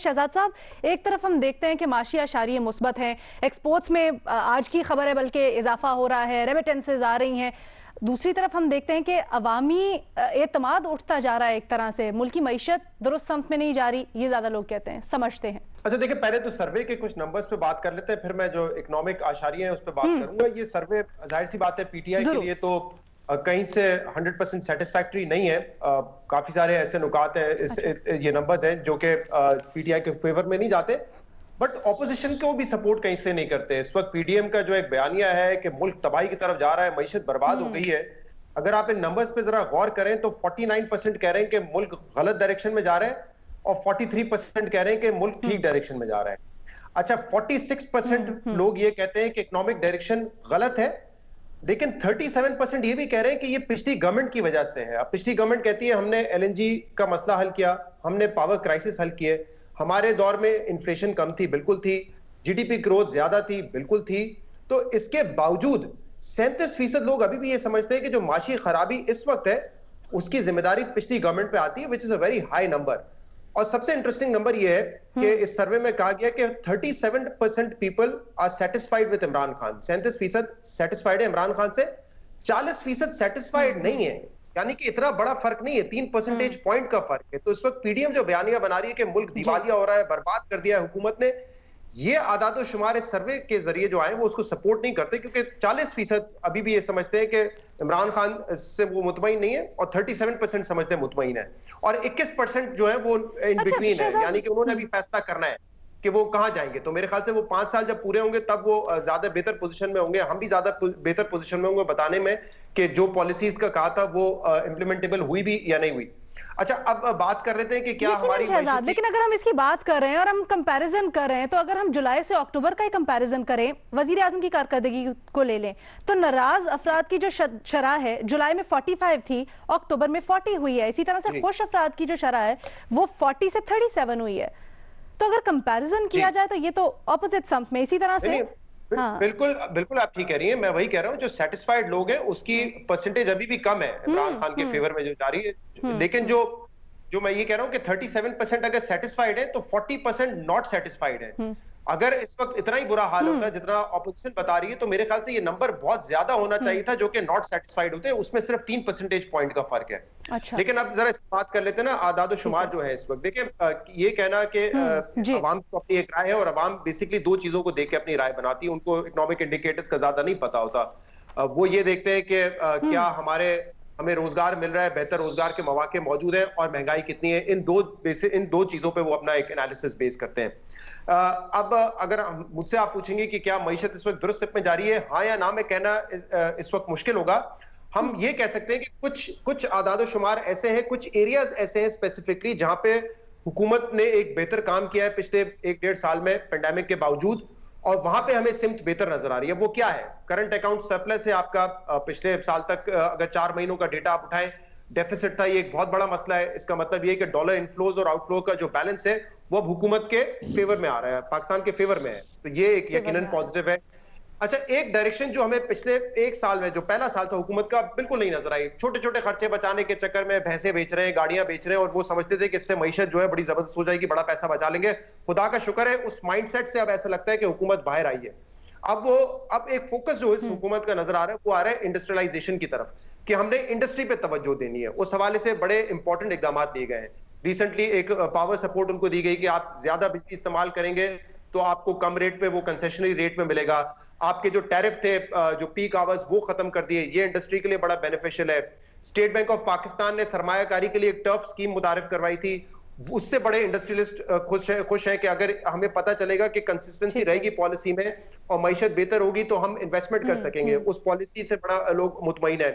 शहजाद साहब, एक तरफ हम देखते हैं कि माशी आशारिये मुस्बत हैं, एक्सपोर्ट्स में आज की खबर है बल्कि इजाफा हो रहा है, रेमिटेंसेज आ रही हैं। दूसरी तरफ हम देखते हैं कि अवामी एतमाद उठता जा रहा है, एक तरह से मुल्क की मईशत दुरुस्त समत में नहीं जा रही, ये ज्यादा लोग कहते हैं, समझते हैं। अच्छा देखिए, पहले तो सर्वे के कुछ नंबर्स पे बात कर लेते हैं, फिर मैं जो इकोनॉमिक आशारिये हैं उस पर बात करूंगा। ये सर्वे जाहिर सी बात है पीटीआई के लिए तो कहीं से 100% सेटिस्फैक्ट्री नहीं है। काफी सारे ऐसे नुकात हैं, ये नंबर्स हैं जो कि पीटीआई के फेवर में नहीं जाते, बट ऑपोजिशन को भी सपोर्ट कहीं से नहीं करते। इस वक्त पीडीएम का जो एक बयानिया है कि मुल्क तबाही की तरफ जा रहा है, मईशत बर्बाद हो गई है, अगर आप इन नंबर्स पे जरा गौर करें तो 49% कह रहे हैं कि मुल्क गलत डायरेक्शन में जा रहा है और 43% कह रहे हैं कि मुल्क ठीक डायरेक्शन में जा रहा है। अच्छा, 46% लोग ये कहते हैं कि इकोनॉमिक डायरेक्शन गलत है, लेकिन 37% ये भी कह रहे हैं कि ये पिछली गवर्नमेंट की वजह से है। अब पिछली गवर्नमेंट कहती है हमने एलएनजी का मसला हल किया, हमने पावर क्राइसिस हल किए, हमारे दौर में इन्फ्लेशन कम थी, बिल्कुल थी, जीडीपी ग्रोथ ज्यादा थी, बिल्कुल थी। तो इसके बावजूद 37% लोग अभी भी ये समझते हैं कि जो माशी खराबी इस वक्त है उसकी जिम्मेदारी पिछली गवर्नमेंट पे आती है, which is a very high number. और सबसे इंटरेस्टिंग नंबर ये है कि इस सर्वे में कहा गया कि 37% people are satisfied with Imran Khan. 37% satisfied है इमरान खान से, 40% सेटिस्फाइड नहीं है, यानी कि इतना बड़ा फर्क नहीं है, 3 परसेंटेज पॉइंट का फर्क है। तो इस वक्त पीडीएम जो बयानिया बना रही है कि मुल्क दिवालिया हो रहा है, बर्बाद कर दिया है हुकूमत ने, ये आदाद शुमार इस सर्वे के जरिए जो आए वो उसको सपोर्ट नहीं करते, क्योंकि 40% अभी भी ये समझते हैं कि इमरान खान से वो मुतमईन नहीं है और 37% समझते हैं मुतमईन है, और 21% जो है वो इन बिटवीन है, यानी कि उन्होंने अभी फैसला करना है कि वो कहां जाएंगे। तो मेरे ख्याल से वो 5 साल जब पूरे होंगे तब वो ज्यादा बेहतर पोजीशन में होंगे, हम भी ज्यादा बेहतर पोजीशन में होंगे बताने में कि जो पॉलिसीज का कहा था वो इंप्लीमेंटेबल हुई भी या नहीं हुई। अच्छा, अब बात कर रहे थे कि क्या हमारी लेकिन अगर हम इसकी बात कर रहे हैं और हम कंपैरिजन कर रहे हैं, तो अगर हम जुलाई से अक्टूबर का ही कंपैरिजन करें, वजीर आजम की कारकर्दगी को ले लें, तो नाराज अफराद की जो शरह है जुलाई में 45 थी, अक्टूबर में 40 हुई है। इसी तरह से खुश अफराद की जो शरह है वो 40 से 37 हुई है। तो अगर कंपैरिजन किया जाए तो ये तो ऑपोजिट सम्प में इसी तरह से बिल्कुल बिल्कुल आप ठीक कह रही हैं। मैं वही कह रहा हूं, जो सेटिस्फाइड लोग हैं उसकी परसेंटेज अभी भी कम है इमरान खान के फेवर में जो जा रही है, लेकिन जो मैं ये कह रहा हूं कि 37% अगर सेटिस्फाइड है तो 40% नॉट सेटिस्फाइड है। अगर इस वक्त इतना ही बुरा हाल होता है जितना ऑपोजिशन बता रही है, तो मेरे ख्याल से ये नंबर बहुत ज्यादा होना चाहिए था, जो कि नॉट सेटिस्फाइड होते हैं, उसमें सिर्फ 3 परसेंटेज पॉइंट का फर्क है। अच्छा। लेकिन अब जरा इस बात कर लेते हैं ना आदाद शुमार जो है इस वक्त। देखिए, ये कहना कि अवाम को अपनी एक राय है और अवाम बेसिकली 2 चीजों को देख के अपनी राय बनाती है, उनको इकोनॉमिक इंडिकेटर्स का ज्यादा नहीं पता होता। वो ये देखते हैं कि क्या हमें रोजगार मिल रहा है, बेहतर रोजगार के मौके मौजूद हैं और महंगाई कितनी है, इन दो चीजों पे वो अपना एक एनालिसिस बेस करते हैं। अब अगर मुझसे आप पूछेंगे कि क्या मईशत इस वक्त दुरुस्त में जारी है, हाँ या ना में कहना इस वक्त मुश्किल होगा। हम ये कह सकते हैं कि कुछ आदाद शुमार ऐसे हैं, कुछ एरियाज ऐसे हैं स्पेसिफिकली जहां पे हुकूमत ने एक बेहतर काम किया है पिछले 1-1.5 साल में पेंडेमिक के बावजूद, और वहां पे हमें सिमत बेहतर नजर आ रही है। वो क्या है? करंट अकाउंट सरप्लस है आपका, पिछले साल तक अगर 4 महीनों का डेटा आप उठाएं, डेफिसिट था, ये एक बहुत बड़ा मसला है। इसका मतलब ये है कि डॉलर इनफ्लोज और आउटफ्लो का जो बैलेंस है वो अब हुकूमत के फेवर में आ रहा है, पाकिस्तान के फेवर में है, तो ये एक यकीनन पॉजिटिव है। अच्छा, एक डायरेक्शन जो हमें पिछले 1 साल में, जो पहला साल था हुकूमत का, बिल्कुल नहीं नजर आई। छोटे छोटे खर्चे बचाने के चक्कर में भैंसे बेच रहे हैं, गाड़ियां बेच रहे हैं, और वो समझते थे कि इससे मईशत जो है बड़ी जबरदस्त हो जाएगी, बड़ा पैसा बचा लेंगे। खुदा का शुक्र है उस माइंडसेट से अब ऐसा लगता है कि हुकूमत बाहर आई है। अब एक फोकस जो इस हुकूमत का नजर आ रहा है वो आ रहा है इंडस्ट्रियलाइजेशन की तरफ, कि हमने इंडस्ट्री पे तवज्जो देनी है। उस हवाले से बड़े इंपॉर्टेंट इकदाम लिए गए हैं। रिसेंटली एक पावर सपोर्ट उनको दी गई कि आप ज्यादा बिजली इस्तेमाल करेंगे तो आपको कम रेट पे, वो कंसेशनरी रेट में मिलेगा। आपके जो टैरिफ थे, जो पीक आवर्स, वो खत्म कर दिए, ये इंडस्ट्री के लिए बड़ा बेनिफिशियल है। स्टेट बैंक ऑफ पाकिस्तान ने सरमायाकारी के लिए एक टर्फ स्कीम मुतारिफ करवाई थी, उससे बड़े इंडस्ट्रियलिस्ट खुश हैं कि अगर हमें पता चलेगा कि कंसिस्टेंसी रहेगी पॉलिसी में और मईशत बेहतर होगी तो हम इन्वेस्टमेंट कर सकेंगे। उस पॉलिसी से बड़ा लोग मुतमईन है।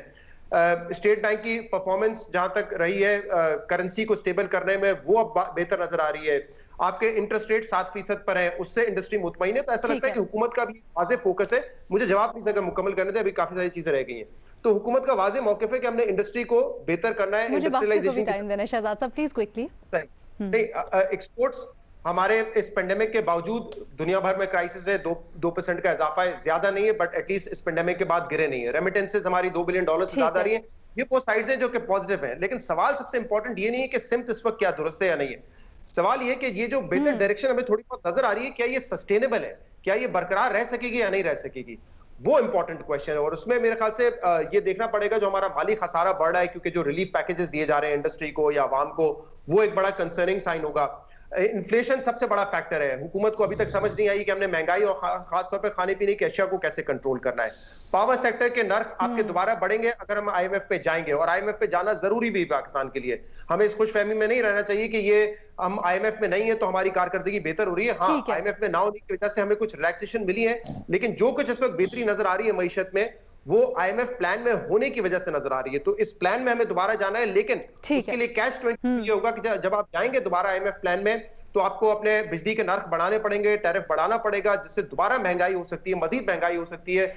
स्टेट बैंक की परफॉर्मेंस जहां तक रही है करेंसी को स्टेबल करने में, वो अब बेहतर नजर आ रही है। आपके इंटरेस्ट रेट 7% पर है, उससे इंडस्ट्री मुतमईन है। तो ऐसा लगता है कि हुकूमत का भी वाज़ेह फोकस है। मुझे जवाब नहीं सका मुकम्मल करने दे, अभी काफी सारी चीजें रह गई हैं। तो हुकूमत का वाज़ेह मौक़िफ़ है कि हमने इंडस्ट्री को बेहतर करना है। इंडस्ट्रियलाइजेशन टाइम देना है शहजाद साहब, प्लीज क्विकली। एक्सपोर्ट्स हमारे इस पेंडेमिक के बावजूद दुनिया भर में क्राइसिस है, 2% का इजाफा है, ज्यादा नहीं है, बट एटलीस्ट इस पेंडेमिक के बाद गिरे नहीं है। रेमिटेंसेज हमारी $2 बिलियन से ज्यादा रही है। ये वो साइड्स हैं जो कि पॉजिटिव है, लेकिन सवाल सबसे इंपॉर्टेंट ये नहीं है कि सिमत इस वक्त क्या दुरुस्त है या नहीं है। सवाल ये कि ये जो बेहतर डायरेक्शन हमें थोड़ी बहुत नजर आ रही है, क्या ये सस्टेनेबल है, क्या ये बरकरार रह सकेगी या नहीं रह सकेगी, वो इंपॉर्टेंट क्वेश्चन है। और उसमें मेरे ख्याल से ये देखना पड़ेगा जो हमारा माली खसारा बढ़ रहा है क्योंकि जो रिलीफ पैकेजेस दिए जा रहे हैं इंडस्ट्री को या आवाम को, वो एक बड़ा कंसर्निंग साइन होगा। इन्फ्लेशन सबसे बड़ा फैक्टर है। हुकूमत को अभी तक समझ नहीं आई कि हमने महंगाई और खासतौर पर खाने पीने की अशिया को कैसे कंट्रोल करना है। पावर सेक्टर के नर्क आपके दोबारा बढ़ेंगे अगर हम आईएमएफ पे जाएंगे, और आईएमएफ पे जाना जरूरी भी पाकिस्तान के लिए। हमें इस खुशफहमी में नहीं रहना चाहिए कि ये हम आईएमएफ में नहीं है तो हमारी कारकर्दगी बेहतर हो रही है। हाँ, आईएमएफ में ना होने की वजह से हमें कुछ रिलैक्सेशन मिली है, लेकिन जो कुछ इस वक्त बेहतरी नजर आ रही है मईशत में, वो आईएमएफ प्लान में होने की वजह से नजर आ रही है। तो इस प्लान में हमें दोबारा जाना है, लेकिन उसके लिए कैश 20 ये होगा कि जब आप जाएंगे दोबारा आईएमएफ प्लान में, तो आपको अपने बिजली के नर्क बढ़ाने पड़ेंगे, टैरिफ बढ़ाना पड़ेगा, जिससे दोबारा महंगाई हो सकती है, मजीद महंगाई हो सकती है।